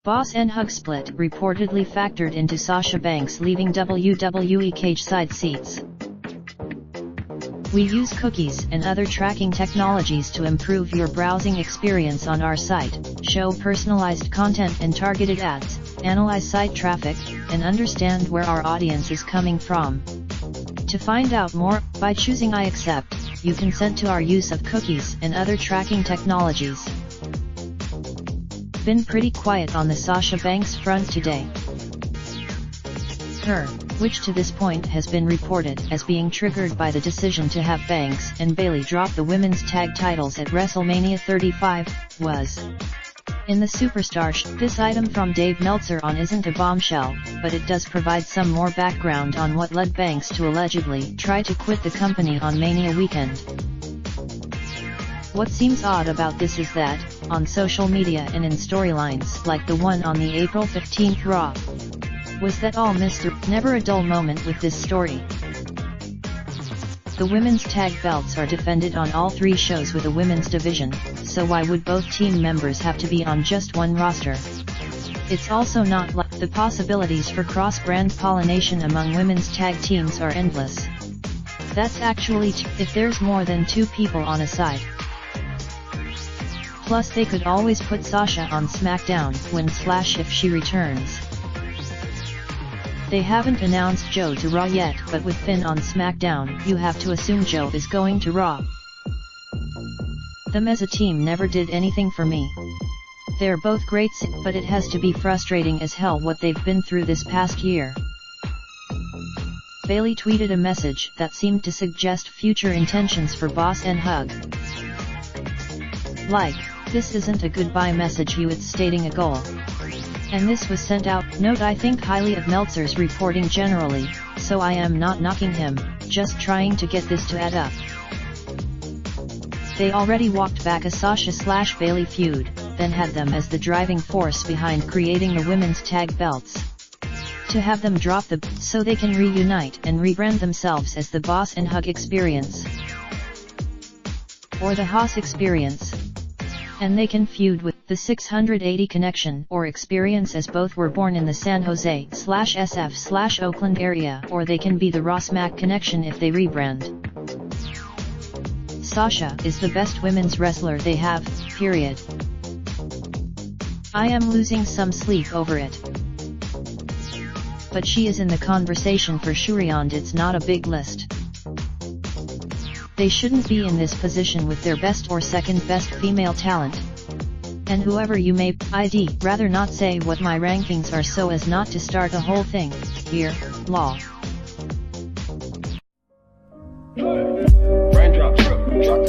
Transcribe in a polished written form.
Boss and hug split reportedly factored into Sasha Banks leaving WWE Cageside Seats. We use cookies and other tracking technologies to improve your browsing experience on our site, show personalized content and targeted ads, analyze site traffic, and understand where our audience is coming from. To find out more, by choosing I accept, you consent to our use of cookies and other tracking technologies. Been pretty quiet on the Sasha Banks front today. Which to this point has been reported as being triggered by the decision to have Banks and Bayley drop the women's tag titles at WrestleMania 35, was in the Superstar. This item from Dave Meltzer on isn't a bombshell, but it does provide some more background on what led Banks to allegedly try to quit the company on Mania weekend. What seems odd about this is that, on social media and in storylines like the one on the April 15th Raw, was that all Mr. Never a dull moment with this story. The women's tag belts are defended on all three shows with a women's division, so why would both team members have to be on just one roster? It's also not like the possibilities for cross-brand pollination among women's tag teams are endless. That's actually if there's more than two people on a side. Plus they could always put Sasha on SmackDown when/if she returns. They haven't announced Joe to Raw yet, but with Finn on SmackDown, you have to assume Joe is going to Raw. Them as a team never did anything for me. They're both great, but it has to be frustrating as hell what they've been through this past year. Bayley tweeted a message that seemed to suggest future intentions for Boss and Hug. Like, this isn't a goodbye message, it's stating a goal. And this was sent out. Note, I think highly of Meltzer's reporting generally, so I am not knocking him, just trying to get this to add up. They already walked back a Sasha/Bayley feud, then had them as the driving force behind creating the women's tag belts. To have them drop so they can reunite and rebrand themselves as the Boss and Hug Experience. Or the Haas Experience. And they can feud with the 680 Connection or Experience, as both were born in the San Jose/SF/Oakland area, or they can be the Ross-Mac Connection if they rebrand. Sasha is the best women's wrestler they have, period. I am losing some sleep over it. But she is in the conversation for sure, and it's not a big list. They shouldn't be in this position with their best or second best female talent. And whoever you may, I'd rather not say what my rankings are so as not to start a whole thing here, law. Raindrop, drip, drop